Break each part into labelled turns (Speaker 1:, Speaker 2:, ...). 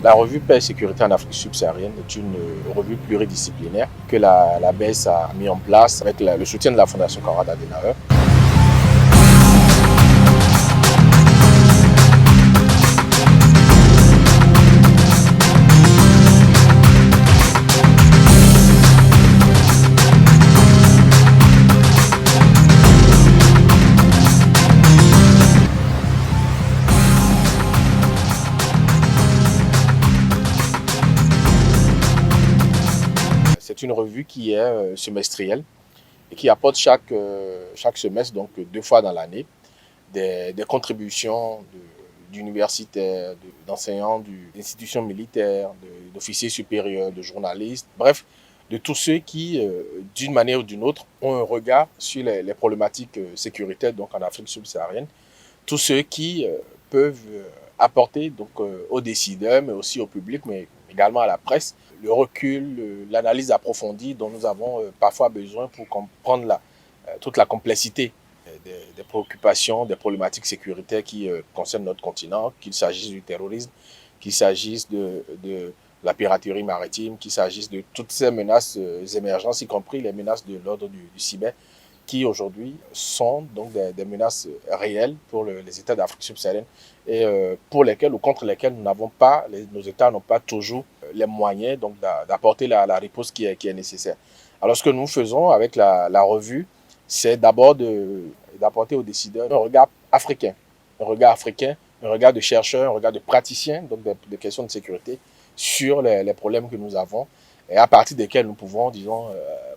Speaker 1: La revue Paix et Sécurité en Afrique subsaharienne est une revue pluridisciplinaire que la BS a mis en place avec le soutien de la Fondation Konrad Adenauer. C'est une revue qui est semestrielle et qui apporte chaque semestre, donc 2 fois dans l'année, des contributions d'universitaires, d'enseignants, d'institutions militaires, d'officiers supérieurs, de journalistes, bref, de tous ceux qui, d'une manière ou d'une autre, ont un regard sur les problématiques sécuritaires donc en Afrique subsaharienne. Tous ceux qui peuvent apporter donc, aux décideurs, mais aussi au public, mais également à la presse, le recul, l'analyse approfondie dont nous avons parfois besoin pour comprendre toute la complexité des préoccupations, des problématiques sécuritaires qui concernent notre continent, qu'il s'agisse du terrorisme, qu'il s'agisse de la piraterie maritime, qu'il s'agisse de toutes ces menaces émergentes, y compris les menaces de l'ordre du cyber, qui aujourd'hui sont donc des menaces réelles pour les États d'Afrique subsaharienne et pour lesquels ou contre lesquels nous n'avons pas, nos États n'ont pas toujours les moyens donc d'apporter la réponse qui est nécessaire. Alors ce que nous faisons avec la revue, c'est d'abord d'apporter aux décideurs un regard africain, un regard de chercheurs, un regard de praticiens, donc des questions de sécurité sur les problèmes que nous avons et à partir desquels nous pouvons, disons,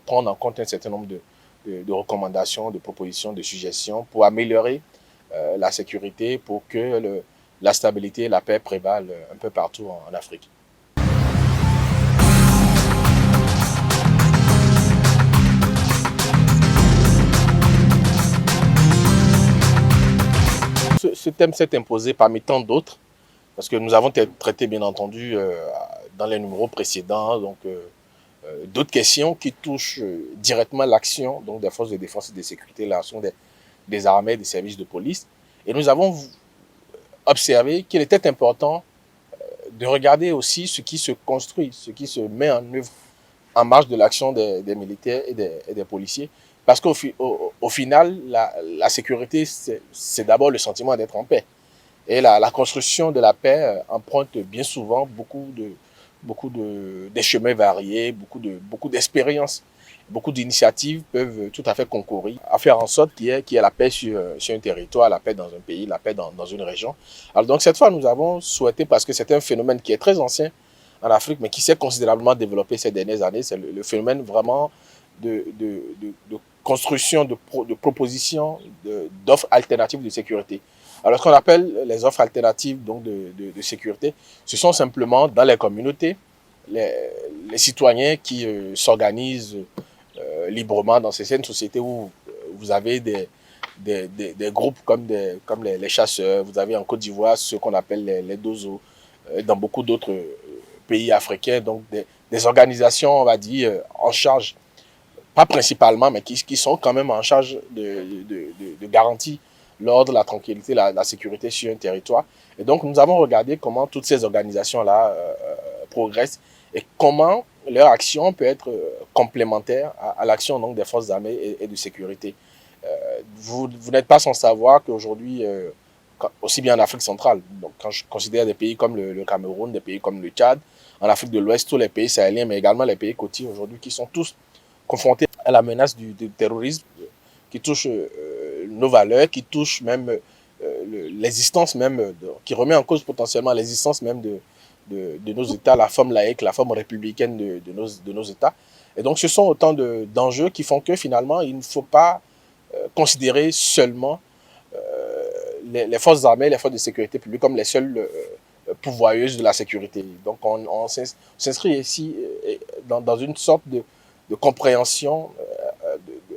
Speaker 1: prendre en compte un certain nombre de recommandations, de propositions, de suggestions pour améliorer la sécurité, pour que la stabilité et la paix prévalent un peu partout en Afrique. Ce thème s'est imposé parmi tant d'autres, parce que nous avons traité, bien entendu, dans les numéros précédents, donc d'autres questions qui touchent directement l'action donc des forces de défense et de sécurité, l'action des armées, des services de police. Et nous avons observé qu'il était important de regarder aussi ce qui se construit, ce qui se met en œuvre en marge de l'action des militaires et des policiers. Parce qu'au final, la sécurité, c'est d'abord le sentiment d'être en paix. Et la construction de la paix emprunte bien souvent des chemins variés, beaucoup d'expériences. Beaucoup d'initiatives peuvent tout à fait concourir à faire en sorte qu'il y ait la paix sur un territoire, la paix dans un pays, la paix dans une région. Alors donc cette fois, nous avons souhaité, parce que c'est un phénomène qui est très ancien en Afrique, mais qui s'est considérablement développé ces dernières années, c'est le phénomène vraiment de construction, de propositions, d'offres alternatives de sécurité. Alors, ce qu'on appelle les offres alternatives donc de sécurité, ce sont simplement dans les communautés, les citoyens qui s'organisent librement dans certaines sociétés où vous avez des groupes comme les chasseurs, vous avez en Côte d'Ivoire ce qu'on appelle les Dozo, dans beaucoup d'autres pays africains, donc des organisations, on va dire, en charge, pas principalement, mais qui sont quand même en charge de garantir l'ordre, la tranquillité, la sécurité sur un territoire. Et donc, nous avons regardé comment toutes ces organisations-là progressent et comment leur action peut être complémentaire à l'action donc des forces armées et de sécurité. Vous n'êtes pas sans savoir qu'aujourd'hui, aussi bien en Afrique centrale, donc quand je considère des pays comme le Cameroun, des pays comme le Tchad, en Afrique de l'Ouest, tous les pays sahéliens, mais également les pays côtiers aujourd'hui, qui sont tous confrontés à la menace du terrorisme, qui touche nos valeurs, qui touche même l'existence même, qui remet en cause potentiellement l'existence même de nos États, la forme laïque, la forme républicaine de nos États. Et donc, ce sont autant d'enjeux qui font que finalement, il ne faut pas considérer seulement les forces armées, les forces de sécurité publique comme les seules pourvoyeuses de la sécurité. Donc, on s'inscrit ici dans une sorte de compréhension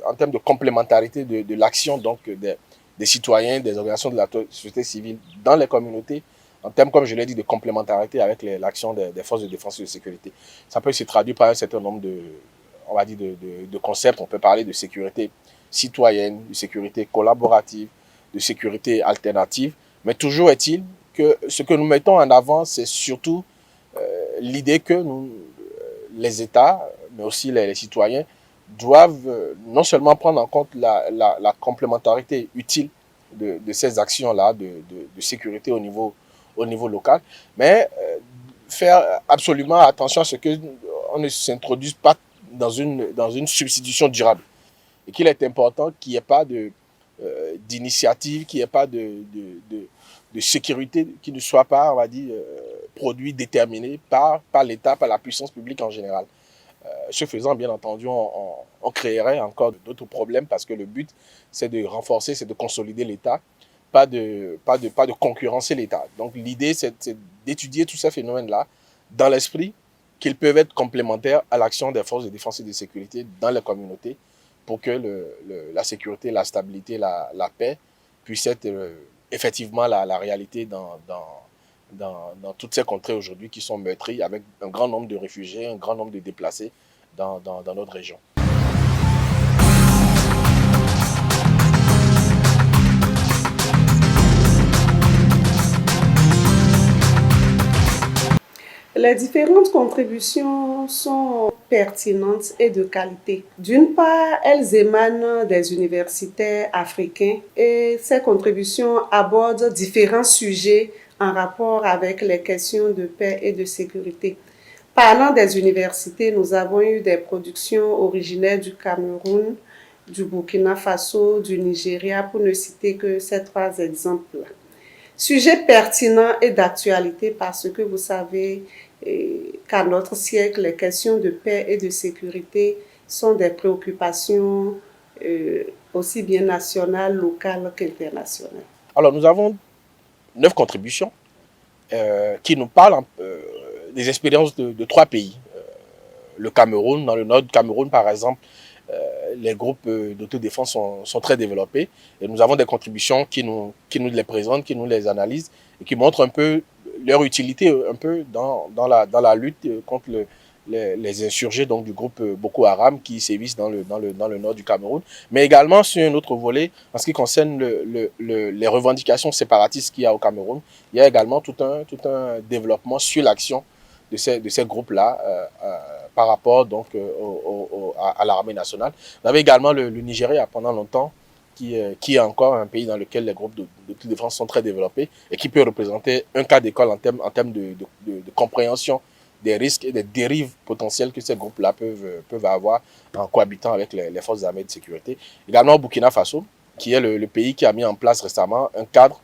Speaker 1: en termes de complémentarité de l'action donc des citoyens, des organisations de la société civile dans les communautés, en termes, comme je l'ai dit, de complémentarité avec l'action des forces de défense et de sécurité. Ça peut se traduire par un certain nombre on va dire de concepts. On peut parler de sécurité citoyenne, de sécurité collaborative, de sécurité alternative. Mais toujours est-il que ce que nous mettons en avant, c'est surtout l'idée que les États, mais aussi les citoyens, doivent non seulement prendre en compte la complémentarité utile de ces actions-là de sécurité au niveau local, mais faire absolument attention à ce qu'on ne s'introduise pas dans une substitution durable. Et qu'il est important qu'il n'y ait pas d'initiative, qu'il n'y ait pas de sécurité qui ne soit pas, on va dire, produit déterminé par l'État, par la puissance publique en général. Ce faisant, bien entendu, on créerait encore d'autres problèmes parce que le but, c'est de renforcer, c'est de consolider l'État, pas de concurrencer l'État. Donc l'idée, c'est d'étudier tous ces phénomènes-là dans l'esprit qu'ils peuvent être complémentaires à l'action des forces de défense et de sécurité dans les communautés pour que la sécurité, la stabilité, la paix puissent être effectivement la réalité dans toutes ces contrées aujourd'hui qui sont meurtries avec un grand nombre de réfugiés, un grand nombre de déplacés dans notre région.
Speaker 2: Les différentes contributions sont pertinentes et de qualité. D'une part, elles émanent des universitaires africains et ces contributions abordent différents sujets en rapport avec les questions de paix et de sécurité. Parlant des universités, nous avons eu des productions originaires du Cameroun, du Burkina Faso, du Nigeria, pour ne citer que ces trois exemples-là. Sujet pertinent et d'actualité parce que vous savez qu'à notre siècle, les questions de paix et de sécurité sont des préoccupations aussi bien nationales, locales qu'internationales.
Speaker 1: Alors, nous avons 9 contributions qui nous parlent des expériences de 3 pays. Le Cameroun, dans le nord du Cameroun, par exemple, les groupes d'autodéfense sont très développés et nous avons des contributions qui nous les présentent, qui nous les analysent et qui montrent un peu leur utilité un peu dans la lutte contre les insurgés donc, du groupe Boko Haram qui sévissent dans le nord du Cameroun, mais également sur un autre volet en ce qui concerne les revendications séparatistes qu'il y a au Cameroun. Il y a également tout un développement sur l'action de ces groupes-là par rapport donc, à l'armée nationale. On avait également le Nigeria pendant longtemps, qui est encore un pays dans lequel les groupes de défense sont très développés et qui peut représenter un cas d'école en termes de compréhension des risques et des dérives potentielles que ces groupes-là peuvent avoir en cohabitant avec les forces armées de sécurité. Également au Burkina Faso, qui est le pays qui a mis en place récemment un cadre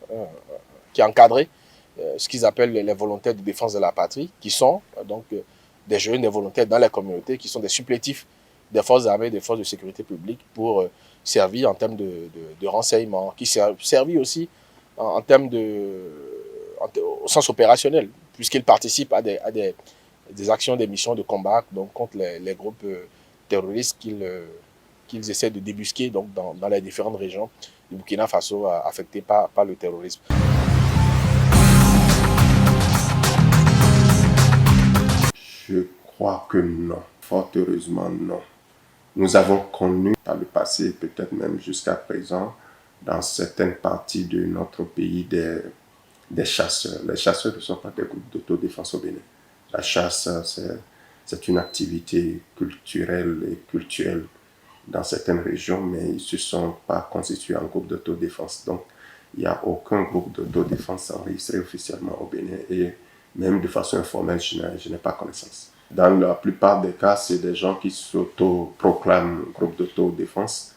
Speaker 1: qui a encadré ce qu'ils appellent les volontaires de défense de la patrie, qui sont donc des jeunes, des volontaires dans les communautés, qui sont des supplétifs des forces armées, des forces de sécurité publique pour servir en termes de renseignement, qui servit aussi en termes au sens opérationnel, puisqu'ils participent à des actions, des missions de combat donc, contre les groupes terroristes qu'ils essaient de débusquer donc, dans les différentes régions du Burkina Faso affectées par le terrorisme.
Speaker 3: Je crois que non. Fort heureusement, non. Nous avons connu dans le passé, peut-être même jusqu'à présent, dans certaines parties de notre pays, des chasseurs. Les chasseurs ne sont pas des groupes d'autodéfense au Bénin. La chasse, c'est une activité culturelle et culturelle dans certaines régions, mais ils ne se sont pas constitués en groupe d'autodéfense. Donc, il n'y a aucun groupe d'autodéfense enregistré officiellement au Bénin et même de façon informelle, je n'ai pas connaissance. Dans la plupart des cas, c'est des gens qui s'auto-proclament groupe d'autodéfense.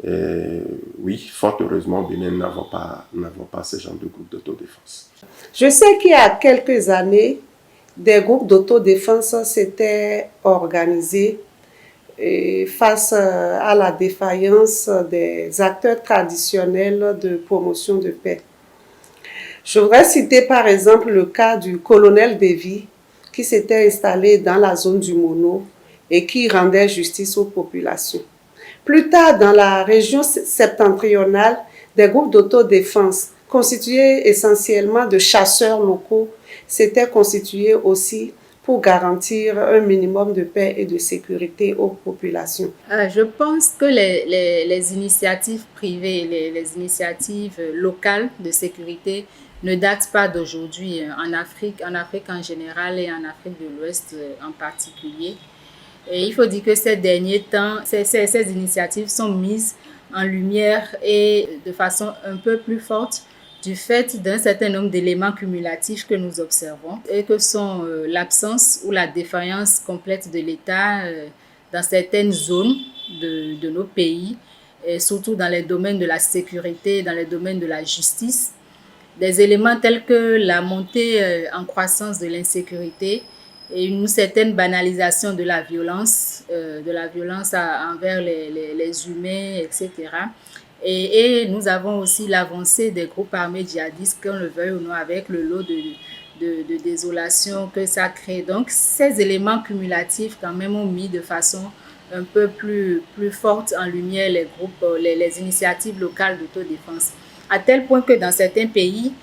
Speaker 3: Et oui, fort heureusement, au Bénin, nous n'avons pas ce genre de groupe d'autodéfense.
Speaker 2: Je sais qu'il y a quelques années, des groupes d'autodéfense s'étaient organisés face à la défaillance des acteurs traditionnels de promotion de paix. Je voudrais citer par exemple le cas du colonel Davy qui s'était installé dans la zone du Mono et qui rendait justice aux populations. Plus tard, dans la région septentrionale, des groupes d'autodéfense constitués essentiellement de chasseurs locaux s'étaient constitués aussi pour garantir un minimum de paix et de sécurité aux populations.
Speaker 4: Je pense que les initiatives privées, les initiatives locales de sécurité ne date pas d'aujourd'hui en Afrique en général et en Afrique de l'Ouest en particulier. Et il faut dire que ces derniers temps, ces initiatives sont mises en lumière et de façon un peu plus forte du fait d'un certain nombre d'éléments cumulatifs que nous observons et que sont l'absence ou la défaillance complète de l'État dans certaines zones de nos pays, et surtout dans les domaines de la sécurité, dans les domaines de la justice. Des éléments tels que la montée en croissance de l'insécurité et une certaine banalisation de la violence envers les humains, etc. Et nous avons aussi l'avancée des groupes armés djihadistes, qu'on le veuille ou non, avec le lot de désolation que ça crée. Donc, ces éléments cumulatifs, quand même, ont mis de façon un peu plus forte en lumière les groupes, les initiatives locales d'autodéfense. À tel point que dans certains pays,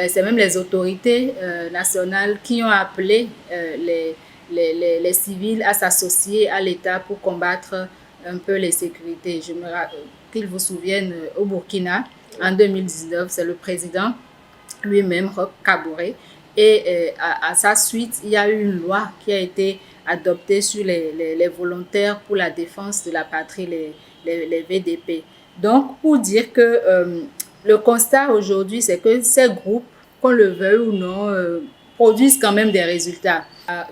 Speaker 4: c'est même les autorités nationales qui ont appelé les civils à s'associer à l'État pour combattre un peu l'insécurité. Je me rappelle qu'ils vous souviennent, au Burkina, en 2019, c'est le président lui-même, Roch Kaboré, et à sa suite, il y a eu une loi qui a été adoptée sur les volontaires pour la défense de la patrie, les VDP. Donc, pour dire que le constat aujourd'hui, c'est que ces groupes, qu'on le veuille ou non, produisent quand même des résultats.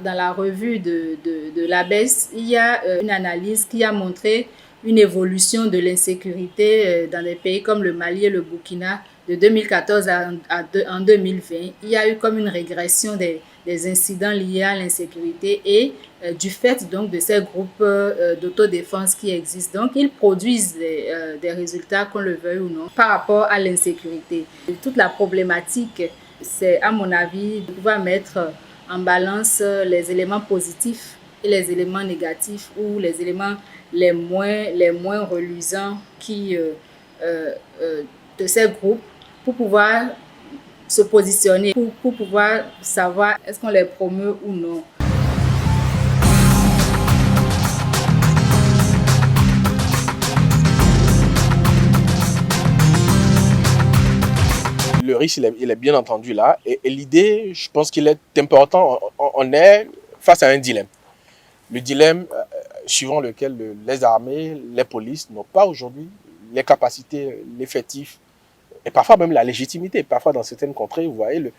Speaker 4: Dans la revue de l'ABES, il y a une analyse qui a montré une évolution de l'insécurité dans des pays comme le Mali et le Burkina de 2014 en 2020. Il y a eu comme une régression des incidents liés à l'insécurité et du fait donc de ces groupes d'autodéfense qui existent. Donc, ils produisent des résultats, qu'on le veuille ou non, par rapport à l'insécurité. Toute la problématique, c'est à mon avis de pouvoir mettre en balance les éléments positifs et les éléments négatifs ou les éléments les moins reluisants de ces groupes pour pouvoir se positionner, pour pouvoir savoir est-ce qu'on les promeut ou non.
Speaker 1: Le risque, il est bien entendu là. Et l'idée, je pense qu'il est important. On est face à un dilemme. Le dilemme suivant lequel les armées, les polices n'ont pas aujourd'hui les capacités, l'effectif et parfois même la légitimité. Parfois, dans certaines contrées, vous voyez,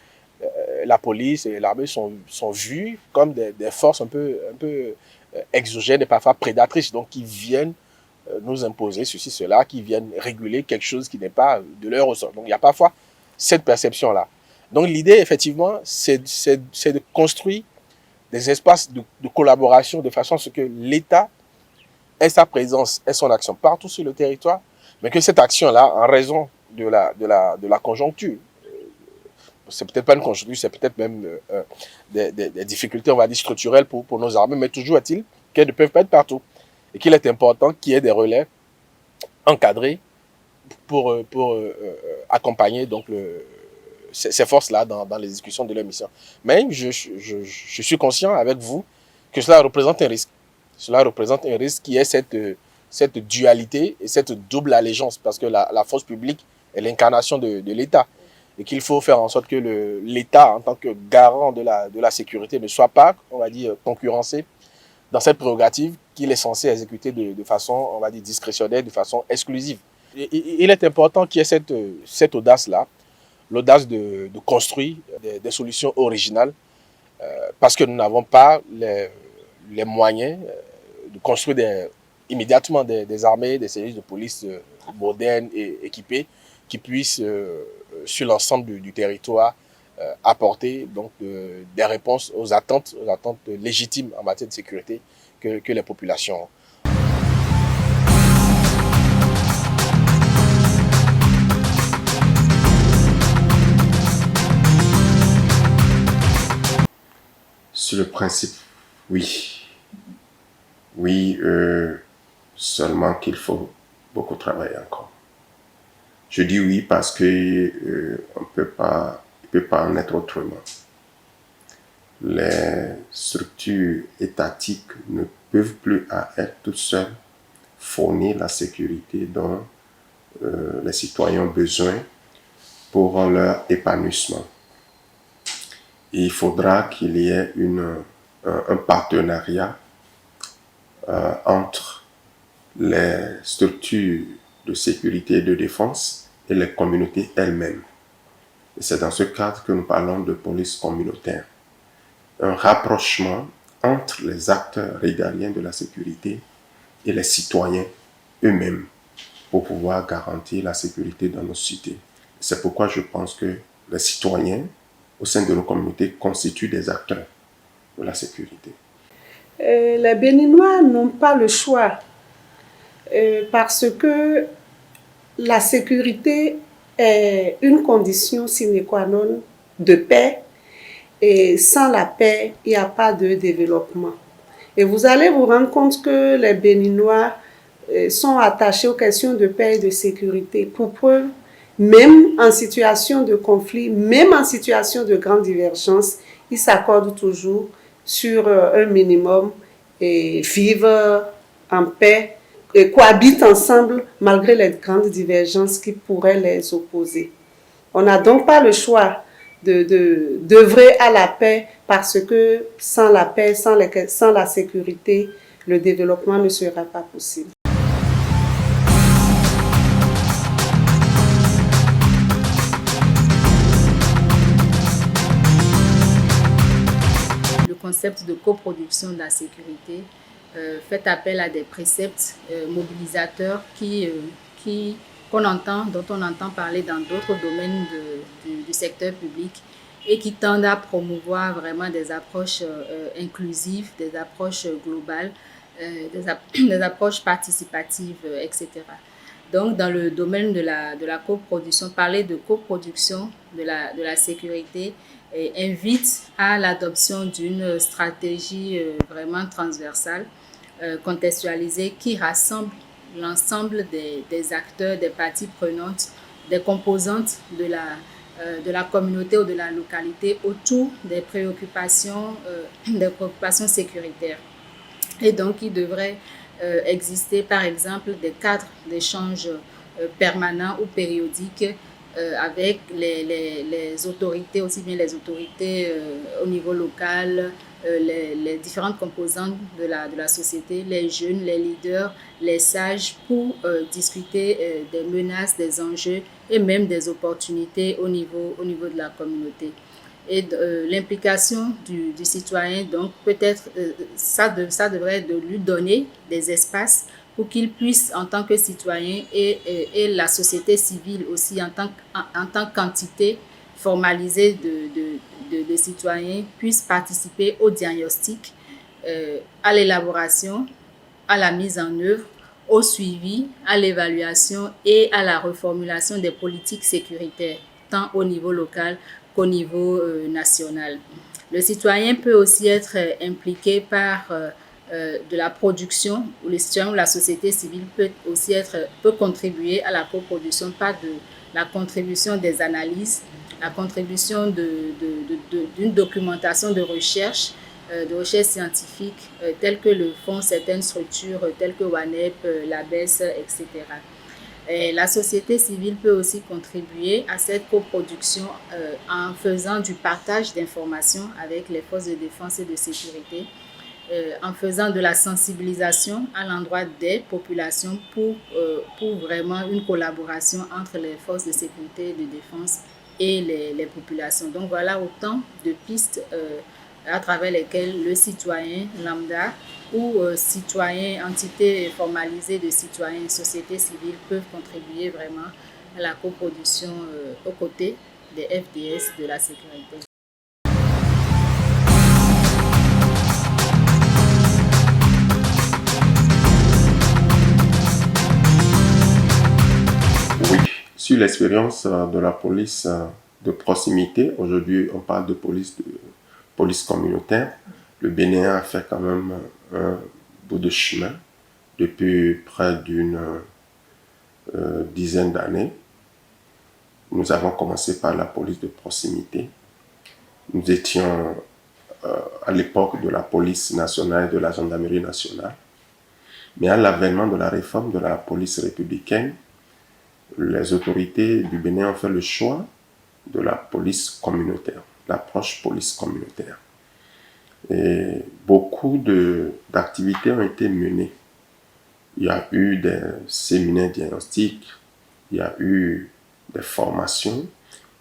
Speaker 1: la police et l'armée sont vues comme des forces un peu exogènes et parfois prédatrices, donc qui viennent nous imposer ceci, cela, qui viennent réguler quelque chose qui n'est pas de leur ressort. Donc, il y a parfois cette perception-là. Donc, l'idée, effectivement, c'est de construire des espaces de collaboration de façon à ce que l'État ait sa présence et son action partout sur le territoire, mais que cette action-là, en raison de la conjoncture, c'est peut-être pas une conjoncture, c'est peut-être même des difficultés, on va dire, structurelles pour nos armées, mais toujours est-il qu'elles ne peuvent pas être partout. Et qu'il est important qu'il y ait des relais encadrés pour accompagner donc ces forces-là dans les discussions de leur mission. Mais je suis conscient avec vous que cela représente un risque. Cela représente un risque qui est cette dualité et cette double allégeance, parce que la force publique est l'incarnation de l'État. Et qu'il faut faire en sorte que l'État, en tant que garant de la sécurité, ne soit pas, on va dire, concurrencé dans cette prérogative qu'il est censé exécuter de façon, on va dire, discrétionnaire, de façon exclusive. Il est important qu'il y ait cette audace-là, l'audace de construire des solutions originales, parce que nous n'avons pas les moyens de construire immédiatement des armées, des services de police modernes et équipés qui puissent, sur l'ensemble du territoire, apporter donc des réponses aux attentes légitimes en matière de sécurité que les populations ont.
Speaker 3: Sur le principe, oui. Oui, seulement qu'il faut beaucoup travailler encore. Je dis oui parce que on peut pas en être autrement. Les structures étatiques ne peuvent plus à elles toutes seules fournir la sécurité dont les citoyens ont besoin pour leur épanouissement. Et il faudra qu'il y ait un partenariat entre les structures de sécurité et de défense et les communautés elles-mêmes. Et c'est dans ce cadre que nous parlons de police communautaire. Un rapprochement entre les acteurs régaliens de la sécurité et les citoyens eux-mêmes pour pouvoir garantir la sécurité dans nos cités. C'est pourquoi je pense que les citoyens au sein de nos communautés constituent des acteurs de la sécurité.
Speaker 2: Les Béninois n'ont pas le choix parce que la sécurité est une condition sine qua non de paix et sans la paix, il n'y a pas de développement. Et vous allez vous rendre compte que les Béninois sont attachés aux questions de paix et de sécurité. Pour preuve, même en situation de conflit, même en situation de grande divergence, ils s'accordent toujours sur un minimum et vivent en paix et cohabitent ensemble malgré les grandes divergences qui pourraient les opposer. On n'a donc pas le choix d'œuvrer à la paix parce que sans la paix, sans la sécurité, le développement ne sera pas possible.
Speaker 4: Le concept de coproduction de la sécurité fait appel à des préceptes mobilisateurs dont on entend parler dans d'autres domaines du secteur public et qui tendent à promouvoir vraiment des approches inclusives, des approches globales, des approches participatives, etc. Donc, dans le domaine de la coproduction, parler de coproduction de la sécurité invite à l'adoption d'une stratégie vraiment transversale, contextualisée, qui rassemble l'ensemble des acteurs, des parties prenantes, des composantes de la communauté ou de la localité autour des préoccupations sécuritaires. Et donc, il devrait exister, par exemple, des cadres d'échange permanents ou périodiques avec les autorités, aussi bien les autorités au niveau local, les différentes composantes de la société, les jeunes, les leaders, les sages, pour discuter des menaces, des enjeux et même des opportunités au niveau de la communauté. Et l'implication du citoyen, donc peut-être ça devrait de lui donner des espaces pour qu'il puisse, en tant que citoyen, et la société civile aussi en tant qu'entité formalisée de citoyens, puisse participer au diagnostic, à l'élaboration, à la mise en œuvre, au suivi, à l'évaluation et à la reformulation des politiques sécuritaires, tant au niveau local qu'au niveau national. Le citoyen peut aussi être impliqué par de la production, ou le citoyen ou la société civile peut contribuer à la coproduction par de la contribution des analyses, la contribution d'une documentation de recherche scientifique, telles que le font certaines structures telles que WANEP, l'ABES, etc. Et la société civile peut aussi contribuer à cette coproduction en faisant du partage d'informations avec les forces de défense et de sécurité, en faisant de la sensibilisation à l'endroit des populations pour vraiment une collaboration entre les forces de sécurité et de défense et les populations. Donc voilà autant de pistes à travers lesquelles le citoyen lambda ou citoyens, entités formalisées de citoyens, sociétés civiles peuvent contribuer vraiment à la coproduction aux côtés des FDS de la sécurité.
Speaker 3: Oui, sur l'expérience de la police de proximité, aujourd'hui on parle de police communautaire. Le Bénin a fait quand même un bout de chemin depuis près d'une dizaine d'années. Nous avons commencé par la police de proximité. Nous étions à l'époque de la police nationale et de la gendarmerie nationale. Mais à l'avènement de la réforme de la police républicaine, les autorités du Bénin ont fait le choix de la police communautaire, l'approche police communautaire. Et beaucoup d'activités ont été menées. Il y a eu des séminaires diagnostiques, il y a eu des formations.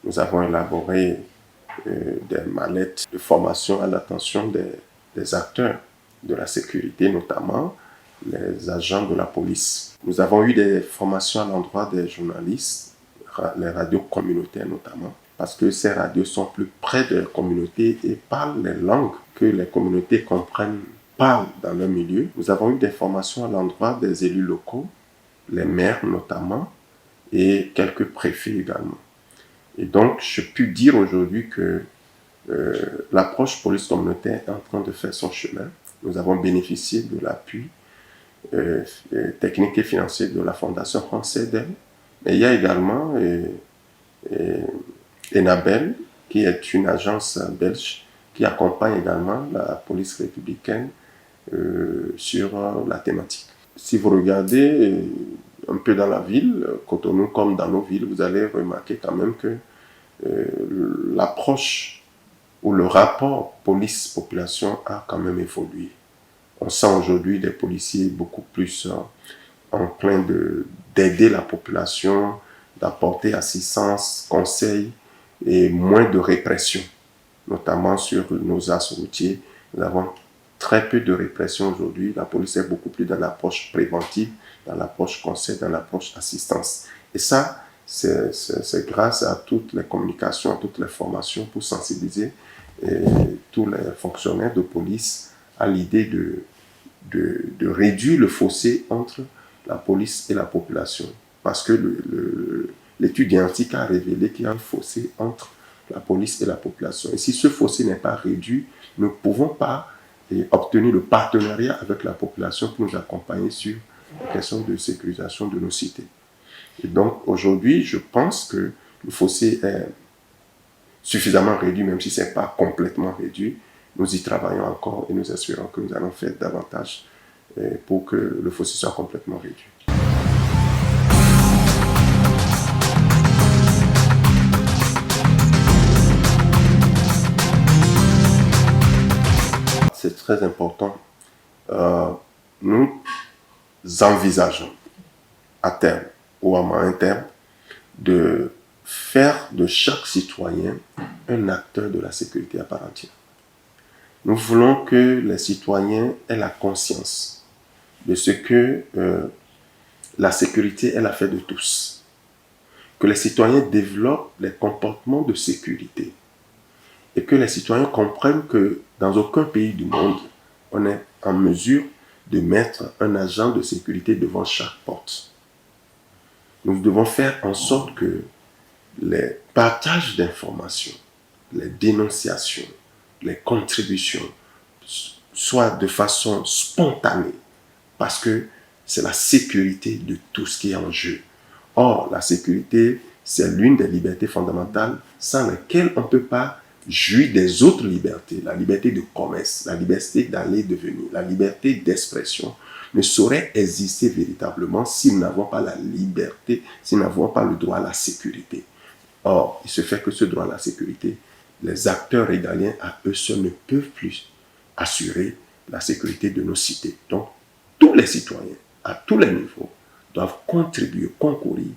Speaker 3: Nous avons élaboré des mallettes de formation à l'attention des acteurs de la sécurité, notamment les agents de la police. Nous avons eu des formations à l'endroit des journalistes, les radios communautaires notamment, parce que ces radios sont plus près des communautés et parlent les langues que les communautés comprennent, parlent dans leur milieu. Nous avons eu des formations à l'endroit des élus locaux, les maires notamment, et quelques préfets également. Et donc, je peux dire aujourd'hui que l'approche police communautaire est en train de faire son chemin. Nous avons bénéficié de l'appui technique et financier de la Fondation française d'elle. Mais il y a également Enabel, qui est une agence belge qui accompagne également la police républicaine sur la thématique. Si vous regardez un peu dans la ville, Cotonou comme dans nos villes, vous allez remarquer quand même que l'approche ou le rapport police-population a quand même évolué. On sent aujourd'hui des policiers beaucoup plus enclins d'aider la population, d'apporter assistance, conseil et moins de répression, notamment sur nos axes routiers. Nous avons très peu de répression aujourd'hui. La police est beaucoup plus dans l'approche préventive, dans l'approche conseil, dans l'approche assistance. Et ça, c'est grâce à toutes les communications, à toutes les formations pour sensibiliser tous les fonctionnaires de police à l'idée de réduire le fossé entre la police et la population. Parce que l'étude diagnostique a révélé qu'il y a un fossé entre la police et la population. Et si ce fossé n'est pas réduit, nous ne pouvons pas obtenir le partenariat avec la population pour nous accompagner sur les questions de sécurisation de nos cités. Et donc aujourd'hui, je pense que le fossé est suffisamment réduit, même si ce n'est pas complètement réduit. Nous y travaillons encore et nous espérons que nous allons faire davantage pour que le fossé soit complètement réduit. C'est très important. Nous envisageons à terme ou à moyen terme de faire de chaque citoyen un acteur de la sécurité à part entière. Nous voulons que les citoyens aient la conscience de ce que la sécurité est l'affaire de tous. Que les citoyens développent les comportements de sécurité. Et que les citoyens comprennent que dans aucun pays du monde, on est en mesure de mettre un agent de sécurité devant chaque porte. Nous devons faire en sorte que les partages d'informations, les dénonciations, les contributions soient de façon spontanée, parce que c'est la sécurité de tout ce qui est en jeu. Or, la sécurité, c'est l'une des libertés fondamentales sans laquelle on ne peut pas jouir des autres libertés. La liberté de commerce, la liberté d'aller et de venir, la liberté d'expression ne saurait exister véritablement si nous n'avons pas la liberté, si nous n'avons pas le droit à la sécurité. Or, il se fait que ce droit à la sécurité, les acteurs régaliens à eux seuls ne peuvent plus assurer la sécurité de nos cités. Donc, tous les citoyens, à tous les niveaux, doivent contribuer, concourir,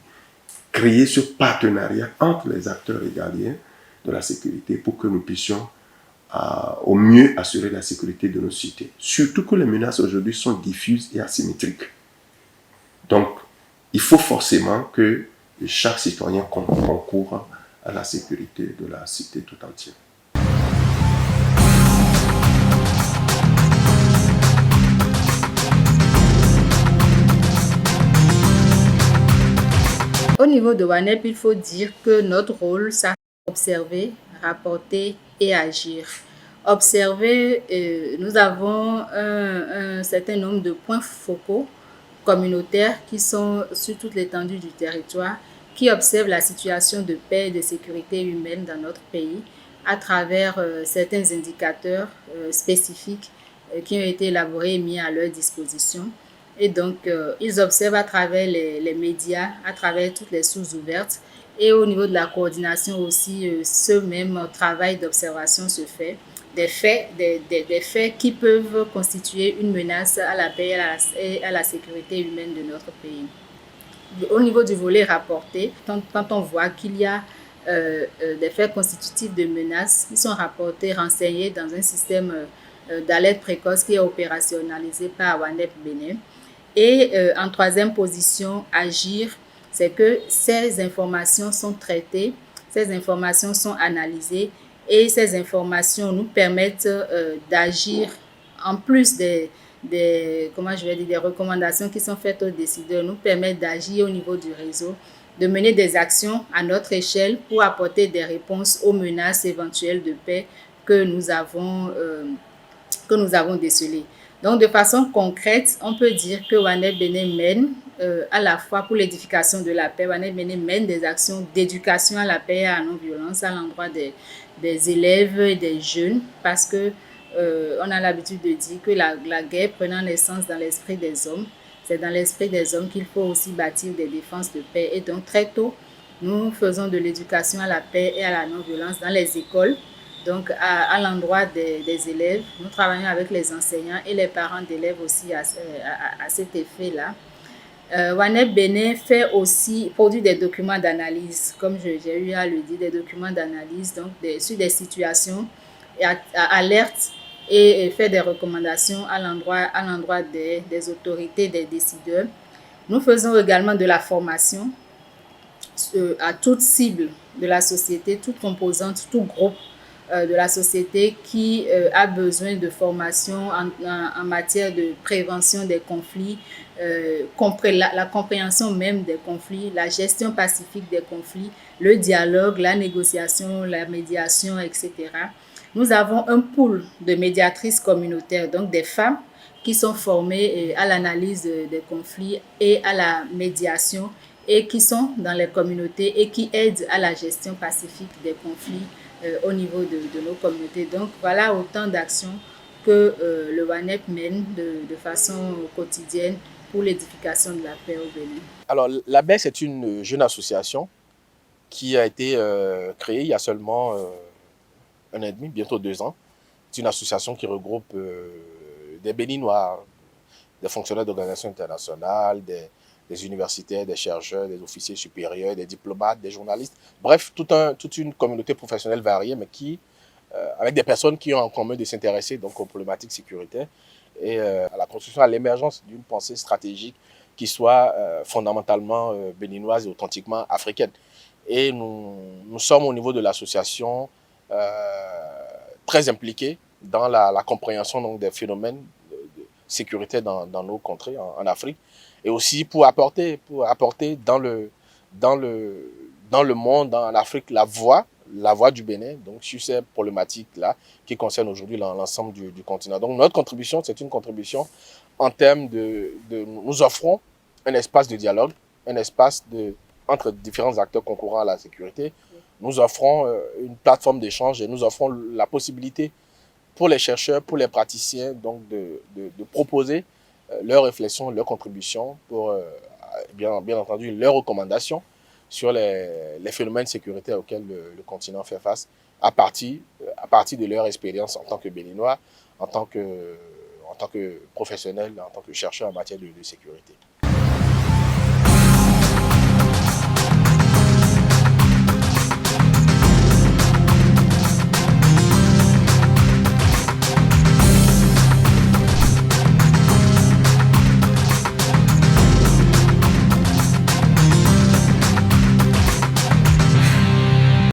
Speaker 3: créer ce partenariat entre les acteurs régaliens de la sécurité pour que nous puissions au mieux assurer la sécurité de nos cités. Surtout que les menaces aujourd'hui sont diffuses et asymétriques. Donc, il faut forcément que chaque citoyen concourt à la sécurité de la cité tout entière.
Speaker 4: Au niveau de WANEP, il faut dire que notre rôle, c'est observer, rapporter et agir. Observer, nous avons un certain nombre de points focaux communautaires qui sont sur toute l'étendue du territoire, qui observent la situation de paix et de sécurité humaine dans notre pays à travers certains indicateurs spécifiques qui ont été élaborés et mis à leur disposition. Et donc, ils observent à travers les médias, à travers toutes les sources ouvertes, Et au niveau de la coordination aussi, ce même travail d'observation se fait des faits qui peuvent constituer une menace à la paix et à la sécurité humaine de notre pays. Au niveau du volet rapporté, quand on voit qu'il y a des faits constitutifs de menaces, ils sont rapportés, renseignés dans un système d'alerte précoce qui est opérationnalisé par WANEP Bénin. Et en troisième position, agir, c'est que ces informations sont traitées, ces informations sont analysées et ces informations nous permettent d'agir en plus des recommandations qui sont faites aux décideurs, nous permettent d'agir au niveau du réseau, de mener des actions à notre échelle pour apporter des réponses aux menaces éventuelles de paix que nous avons décelées. Donc, de façon concrète, on peut dire que WANEP Bénin mène à la fois pour l'édification de la paix, WANEP Bénin mène des actions d'éducation à la paix et à la non-violence à l'endroit des élèves et des jeunes, parce que on a l'habitude de dire que la guerre prenant naissance dans l'esprit des hommes, c'est dans l'esprit des hommes qu'il faut aussi bâtir des défenses de paix. Et donc, très tôt, nous faisons de l'éducation à la paix et à la non-violence dans les écoles. Donc, à l'endroit des élèves, nous travaillons avec les enseignants et les parents d'élèves aussi à cet effet-là. WANEP Bénin produit des documents d'analyse, comme j'ai eu à le dire, des documents d'analyse donc sur des situations, alerte et fait des recommandations à l'endroit des autorités, des décideurs. Nous faisons également de la formation à toute cible de la société, toute composante, tout groupe de la société qui a besoin de formation en matière de prévention des conflits, la compréhension même des conflits, la gestion pacifique des conflits, le dialogue, la négociation, la médiation, etc. Nous avons un pool de médiatrices communautaires, donc des femmes qui sont formées à l'analyse des conflits et à la médiation et qui sont dans les communautés et qui aident à la gestion pacifique des conflits au niveau de nos communautés. Donc, voilà autant d'actions que le WANEP mène de façon quotidienne pour l'édification de la paix au Bénin.
Speaker 1: Alors, l'ABES est une jeune association qui a été créée il y a seulement 1 an et demi, bientôt 2 ans. C'est une association qui regroupe des Béninois, des fonctionnaires d'organisations internationales, des universitaires, des chercheurs, des officiers supérieurs, des diplomates, des journalistes. Bref, toute une communauté professionnelle variée, mais avec des personnes qui ont en commun de s'intéresser donc aux problématiques sécuritaires et à la construction, à l'émergence d'une pensée stratégique qui soit fondamentalement béninoise et authentiquement africaine. Et nous sommes au niveau de l'association très impliqués dans la compréhension donc, des phénomènes sécuritaires dans nos contrées, en Afrique, et aussi pour apporter dans le monde, en Afrique, la voix du Bénin, donc sur ces problématiques-là qui concernent aujourd'hui l'ensemble du continent. Donc notre contribution, c'est une contribution en termes nous offrons un espace de dialogue, un espace entre différents acteurs concourant à la sécurité. Nous offrons une plateforme d'échange et nous offrons la possibilité pour les chercheurs, pour les praticiens, donc de proposer leurs réflexions, leurs contributions pour, bien entendu, leurs recommandations sur les phénomènes sécuritaires auxquels le continent fait face à partir de leur expérience en tant que Béninois, en tant que professionnels, en tant que chercheurs en matière de sécurité.